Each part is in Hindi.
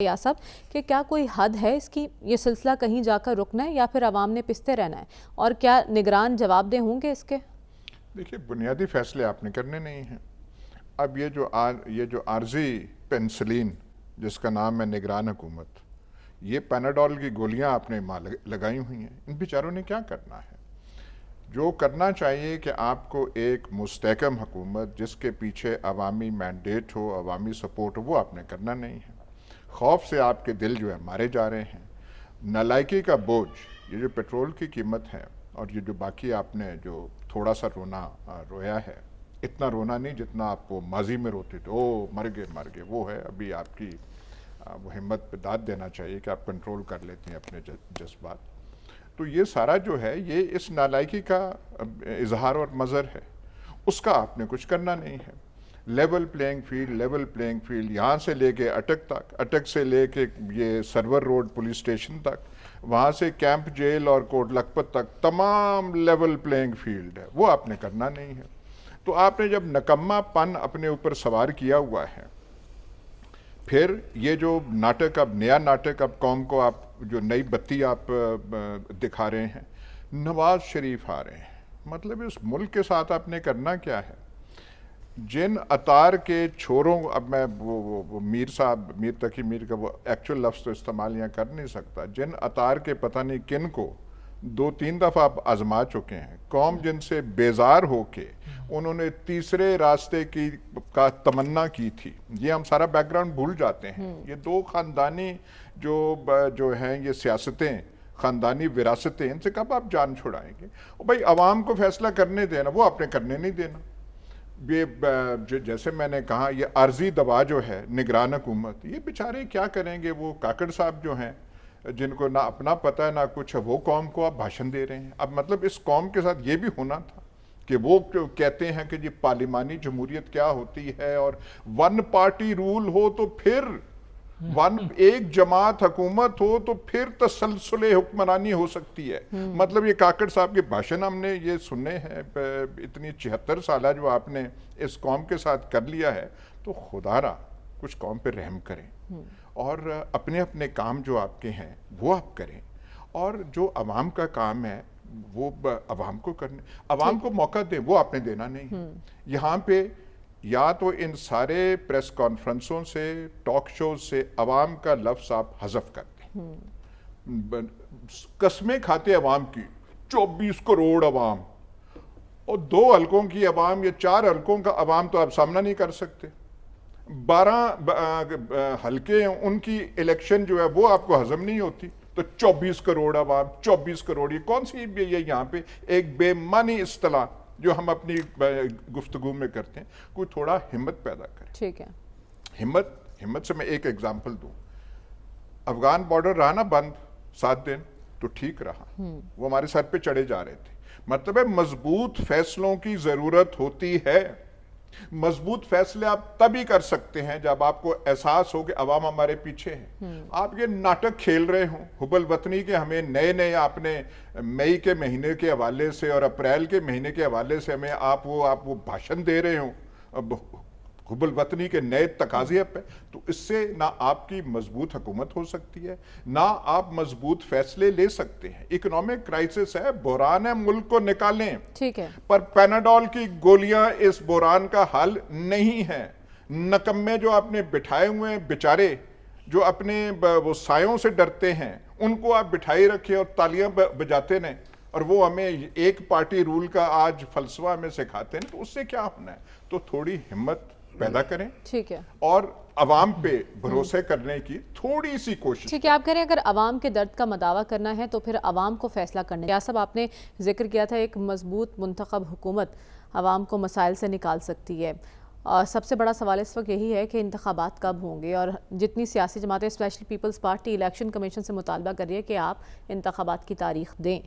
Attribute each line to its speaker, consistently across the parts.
Speaker 1: या सब कि क्या कोई हद है इसकी, ये सिलसिला कहीं जाकर रुकना है या फिर आवाम ने पिसते रहना है, और क्या निगरान जवाबदेह होंगे इसके?
Speaker 2: देखिए, बुनियादी फैसले आपने करने नहीं हैं। अब ये जो आर्जी पेंसिलिन जिसका नाम है निगरान हुकूमत, ये पैनाडोल की गोलियां आपने लगाई हुई हैं। इन बेचारों ने क्या करना है? जो करना चाहिए कि आपको एक मुस्तहकम हुकूमत जिसके पीछे अवामी मैंडेट हो, अवामी सपोर्ट हो, वो आपने करना नहीं है। खौफ से आपके दिल जो है मारे जा रहे हैं। नालायकी का बोझ, ये जो पेट्रोल की कीमत है और ये जो बाकी आपने जो थोड़ा सा रोया है, इतना रोना नहीं जितना आप वो माजी में रोते थे, ओ मर गए वो है। अभी आपकी वो हिम्मत पे दाद देना चाहिए कि आप कंट्रोल कर लेते हैं अपने जज्बात। तो ये सारा जो है ये इस नालायकी का इजहार और मज़र है, उसका आपने कुछ करना नहीं है। लेवल प्लेइंग फील्ड यहाँ से लेके अटक तक, अटक से लेके ये सर्वर रोड पुलिस स्टेशन तक, वहाँ से कैंप जेल और कोट लखपत तक तमाम लेवल प्लेइंग फील्ड है, वो आपने करना नहीं है। तो आपने जब नकम्मापन अपने ऊपर सवार किया हुआ है, फिर ये जो नाटक, अब नया नाटक, अब कौम को आप जो नई बत्ती आप दिखा रहे हैं, नवाज शरीफ आ रहे हैं, मतलब इस मुल्क के साथ आपने करना क्या है? जिन अतार के छोरों, अब मैं वो मीर साहब, मीर तकी मीर का वो एक्चुअल लफ्ज़ तो इस्तेमाल यहाँ कर नहीं सकता, जिन अतार के पता नहीं किन को 2-3 दफ़ा आप आजमा चुके हैं, कौम जिनसे बेजार होके उन्होंने तीसरे रास्ते का तमन्ना की थी। ये हम सारा बैकग्राउंड भूल जाते हैं। ये दो ख़ानदानी जो हैं, ये सियासतें, ख़ानदानी विरासतें, इनसे कब आप जान छुड़ाएंगे? भाई अवाम को फैसला करने देना, वो आपने करने नहीं देना। ये जैसे मैंने कहा, ये आर्जी दबा जो है निगरान हुकूमत, ये बेचारे क्या करेंगे? वो काकड़ साहब जो हैं, जिनको ना अपना पता है ना कुछ है, वो कौम को आप भाषण दे रहे हैं। अब मतलब इस कौम के साथ ये भी होना था कि वो कहते हैं कि जी पार्लिमानी जमहूरियत क्या होती है, और वन पार्टी रूल हो तो फिर एक जमात हुकूमत हो तो फिर तसलसुल हुक्मरानी हो सकती है। मतलब ये काकड़ साहब के भाषण हमने ये सुने हैं, इतनी 74 साल जो आपने इस कौम के साथ कर लिया है, तो खुदारा कुछ कौम पे रहम करें और अपने अपने काम जो आपके हैं वो आप करें, और जो अवाम का काम है वो अवाम को करने, अवाम को मौका दें, वो आपने देना नहीं। यहाँ पे या तो इन सारे प्रेस कॉन्फ्रेंसों से, टॉक शोज से अवाम का लफ्ज़ आप हज़फ कर दें। कस्में खाते अवाम की, 24 करोड़ अवाम और 2 हलकों की अवाम या 4 हलकों का अवाम तो आप सामना नहीं कर सकते। 12 हलके हैं, उनकी इलेक्शन जो है वो आपको हजम नहीं होती, तो 24 करोड़ अवाम, 24 करोड़, ये कौन सी ये यहाँ पे एक बेमानी इस्तेलाह जो हम अपनी गुफ्तगू में करते हैं। कोई थोड़ा हिम्मत पैदा करें।
Speaker 1: ठीक है,
Speaker 2: हिम्मत से मैं एक एग्जांपल दूं। अफगान बॉर्डर रहा ना बंद 7 दिन, तो ठीक रहा, वो हमारे सर पे चढ़े जा रहे थे। मतलब है मजबूत फैसलों की जरूरत होती है। मजबूत फैसले आप तभी कर सकते हैं जब आपको एहसास हो कि अवाम हमारे पीछे है। आप ये नाटक खेल रहे हो हुबल वतनी के, हमें नए नए आपने मई के महीने के हवाले से और अप्रैल के महीने के हवाले से हमें आप वो भाषण दे रहे हो अब हुबल वतनी के नए तकाजे पे, तो इससे ना आपकी मजबूत हुकूमत हो सकती है, ना आप मजबूत फैसले ले सकते हैं। इकोनॉमिक क्राइसिस है, बुहरान है, मुल्क को निकालें,
Speaker 1: ठीक है,
Speaker 2: पर पैनाडोल की गोलियां इस बुहरान का हल नहीं है। नकम्मे जो आपने बिठाए हुए हैं बेचारे, जो अपने वो सायों से डरते हैं, उनको आप बिठाई रखे और तालियां बजाते रहें, और वो हमें एक पार्टी रूल का आज फलसफा हमें सिखाते हैं, तो उससे क्या होना है? तो थोड़ी हिम्मत पैदा करें,
Speaker 1: ठीक है,
Speaker 2: और अवाम पे भरोसे करने की थोड़ी सी कोशिश।
Speaker 1: ठीक है, आप कह रहे हैं अगर अवाम के दर्द का मदावा करना है तो फिर अवाम को फैसला करना है। सब आपने जिक्र किया था एक मजबूत मुंतखब हुकूमत अवाम को मसाइल से निकाल सकती है। सबसे बड़ा सवाल इस वक्त यही है कि इंतखाबात कब होंगे, और जितनी सियासी जमातें, specially People's Party election commission से मुतालबा कर रही है कि आप इंतखाबात की तारीख दें।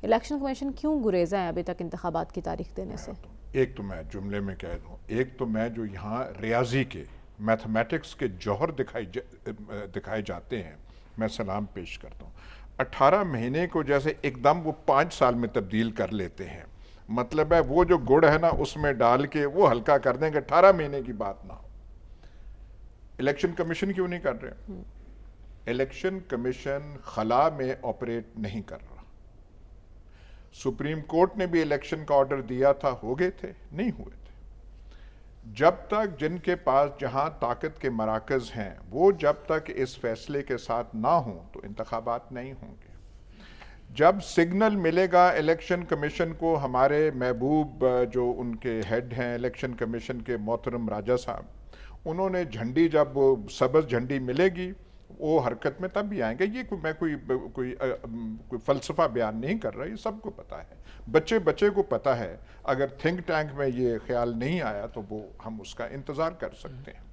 Speaker 1: इलेक्शन कमीशन क्यों गुरेजा है अभी तक इंतखाबात की तारीख देने से?
Speaker 2: एक तो मैं जुमले में कह दूं, एक तो मैं जो यहाँ रियाजी के, मैथमेटिक्स के जौहर दिखाए जाते हैं, मैं सलाम पेश करता हूँ। 18 महीने को जैसे एकदम वो 5 साल में तब्दील कर लेते हैं। मतलब है वो जो गुड़ है ना उसमें डाल के वो हल्का कर देंगे, 18 महीने की बात ना हो। इलेक्शन कमीशन क्यों नहीं कर रहे? इलेक्शन कमीशन खला में ऑपरेट नहीं कर रहा। सुप्रीम कोर्ट ने भी इलेक्शन का ऑर्डर दिया था, हो गए थे? नहीं हुए थे। जब तक जिनके पास जहां ताकत के मराकज हैं वो जब तक इस फैसले के साथ ना हो तो इंतखाबात नहीं होंगे। जब सिग्नल मिलेगा इलेक्शन कमीशन को, हमारे महबूब जो उनके हेड हैं इलेक्शन कमीशन के मोहतरम राजा साहब, उन्होंने झंडी, जब वो सबज झंडी मिलेगी वो हरकत में तब भी आएंगे। ये मैं कोई फलसफा बयान नहीं कर रहा, ये सबको पता है, बच्चे बच्चे को पता है। अगर थिंक टैंक में ये ख्याल नहीं आया तो वो हम उसका इंतजार कर सकते हैं।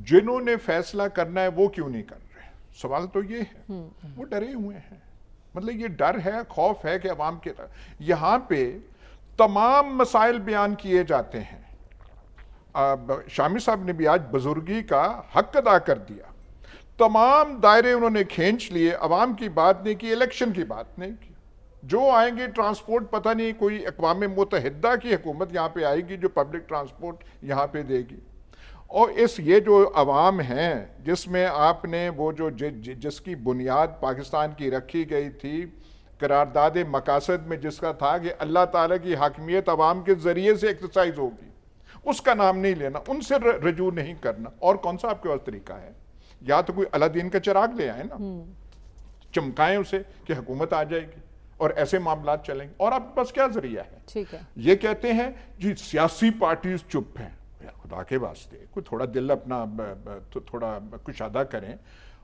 Speaker 2: जिन्होंने फैसला करना है वो क्यों नहीं कर रहे? सवाल तो ये है, वो डरे हुए हैं। मतलब ये डर है, खौफ है कि अवाम के यहां पे तमाम मसाइल बयान किए जाते हैं। शामी साहब ने भी आज बुजुर्गी का हक अदा कर दिया, तमाम दायरे उन्होंने खींच लिए, अवाम की बात नहीं की, इलेक्शन की बात नहीं की। जो आएंगे ट्रांसपोर्ट, पता नहीं कोई अक़वाम मुत्तहिदा की हुकूमत यहाँ पे आएगी जो पब्लिक ट्रांसपोर्ट यहाँ पे देगी। और ये जो अवाम हैं जिसमें आपने वो जो जिसकी बुनियाद पाकिस्तान की रखी गई थी करारदाद मकासद में, जिसका था कि अल्लाह ताला की हाकमियत अवाम के ज़रिए से एक्सरसाइज होगी, उसका नाम नहीं लेना, उनसे रजू नहीं करना। और कौन सा आपके पास तरीका है? या तो कोई अलादीन का चिराग ले आए ना, चमकाएं उसे कि हुकूमत आ जाएगी और ऐसे मामला चलेंगे। और आपके पास क्या जरिया है?
Speaker 1: ठीक है,
Speaker 2: ये कहते हैं जी सियासी पार्टीज चुप हैं। खुदा के वास्ते कोई थोड़ा दिल अपना थोड़ा कुशादा करें।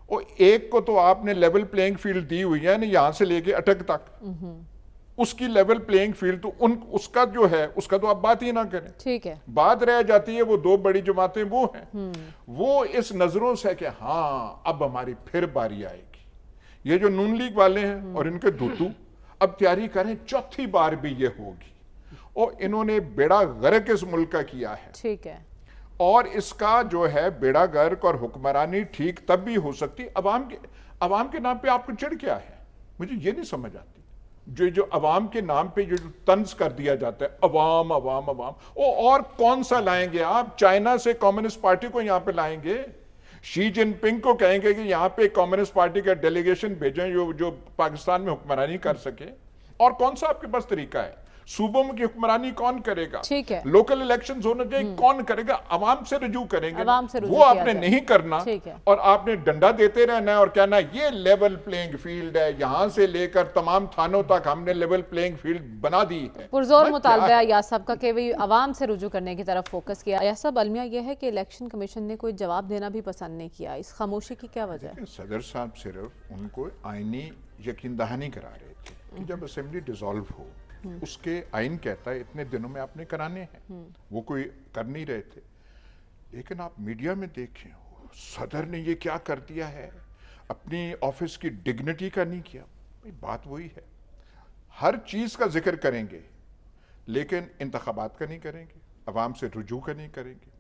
Speaker 2: और एक को तो आपने लेवल प्लेइंग फील्ड दी हुई है ना, यहां से लेके अटक तक, उसकी लेवल प्लेइंग फील्ड तो उसका जो है उसका तो आप बात ही ना करें।
Speaker 1: ठीक है,
Speaker 2: बात रह जाती है वो दो बड़ी जमातें वो हैं, वो इस नजरों से कि हाँ अब हमारी फिर बारी आएगी। ये जो नून लीग वाले हैं और इनके दूतू अब तैयारी करें, चौथी बार भी ये होगी। और इन्होंने बेड़ा गर्क इस मुल्क का किया है। ठीक है, और इसका जो है बेड़ा गर्क और हुक्मरानी ठीक तब भी हो सकती। अवाम के नाम पे आपको चिढ़ क्या है? मुझे ये नहीं समझ आती। जो अवाम के नाम पे जो तंज कर दिया जाता है, अवाम अवाम अवाम, और कौन सा लाएंगे आप? चाइना से कम्युनिस्ट पार्टी को यहां पे लाएंगे, शी जिनपिंग को कहेंगे कि यहां पे कम्युनिस्ट पार्टी का डेलीगेशन भेजें जो पाकिस्तान में हुक्मरानी कर सके। और कौन सा आपके पास तरीका है? सूबों में की हुक्मरानी कौन करेगा? ठीक है, लोकल इलेक्शंस होने चाहिए, कौन करेगा? अवाम से रजू करेंगे, वो आपने नहीं करना। और आपने डंडा देते रहना है और कहना ये लेवल प्लेइंग फील्ड है, यहां से लेकर तमाम थानों तक हमने लेवल प्लेइंग फील्ड बना दी है। पुरजोर मुतालबा यासब का कि भाई अवाम से रुजू करने की तरफ फोकस किया। यासब, अलमिया यह है कि इलेक्शन कमीशन ने कोई जवाब देना भी पसंद नहीं किया, इस खामोशी की क्या वजह है? सदर साहब सिर्फ उनको आईनी यकीन दहानी करा रहे थे कि जब असेंबली डिसॉल्व हो, उसके आइन कहता है इतने दिनों में आपने कराने हैं, वो कोई कर नहीं रहे थे। लेकिन आप मीडिया में देखें, सदर ने ये क्या कर दिया है, अपनी ऑफिस की डिग्निटी का नहीं किया। बात वही है, हर चीज का जिक्र करेंगे लेकिन इंतखाबात का नहीं करेंगे, अवाम से रुजू का नहीं करेंगे।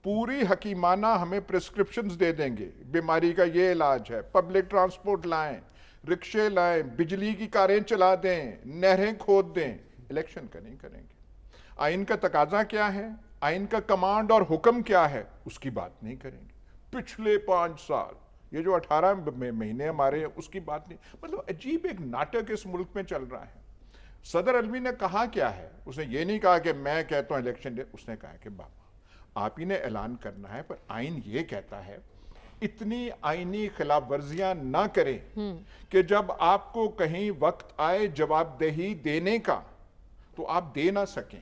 Speaker 2: पूरी हकीमाना हमें प्रिस्क्रिप्शंस दे देंगे, बीमारी का ये इलाज है, पब्लिक ट्रांसपोर्ट लाएं, रिक्शे लाएं, बिजली की कारें चला दें, नहरें खोद दें, इलेक्शन का नहीं करेंगे। आइन का तकाजा क्या है, आइन का कमांड और हुक्म क्या है, उसकी बात नहीं करेंगे। पिछले 5 साल, ये जो 18 महीने हमारे हैं, उसकी बात नहीं। मतलब अजीब एक नाटक इस मुल्क में चल रहा है। सदर अलवी ने कहा क्या है? उसने ये नहीं कहा कि मैं कहता हूं इलेक्शन डे, उसने कहा कि बाबा आप ही ने ऐलान करना है, पर आइन ये कहता है इतनी आईनी खिलाफ वर्जियां ना करें कि जब आपको कहीं वक्त आए जवाबदेही देने का तो आप दे ना सकें।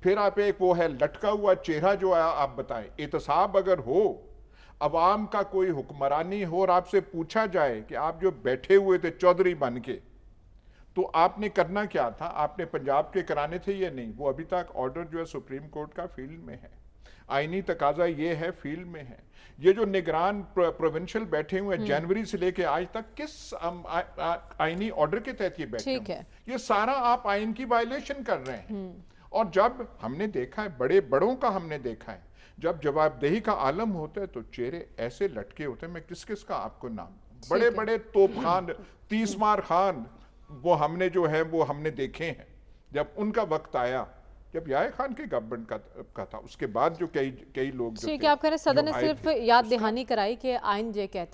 Speaker 2: फिर आप एक वो है लटका हुआ चेहरा जो है आप बताएं। एहतसाब अगर हो, अवाम का कोई हुक्मरानी हो और आपसे पूछा जाए कि आप जो बैठे हुए थे चौधरी बन के, तो आपने करना क्या था? आपने पंजाब के कराने थे या नहीं? वो अभी तक ऑर्डर जो है सुप्रीम कोर्ट का फील्ड में है, आईनी तकाजा ये है फील्ड में है। ये जो निगरान प्रोविंशियल बैठे हुए हैं जनवरी से लेके आज तक, किस आईनी ऑर्डर के तहत ये बैठे हैं? ये सारा आप आइन की वायलेशन कर रहे हैं। और जब हमने देखा है, बड़े बड़ों का हमने देखा है, जब जवाबदेही का आलम होता है तो चेहरे ऐसे लटके होते हैं। मैं किस किस का आपको नाम, बड़े बड़े तोप खान, 30 मार खान, वो हमने जो है वो हमने देखे हैं। जब उनका वक्त आया, जब याया खान के गवर्नमेंट का था, उसके बाद जो कई लोग, ठीक है, आप कह रहे सदन ने सिर्फ याद दहानी कराई कि आइन ये कहता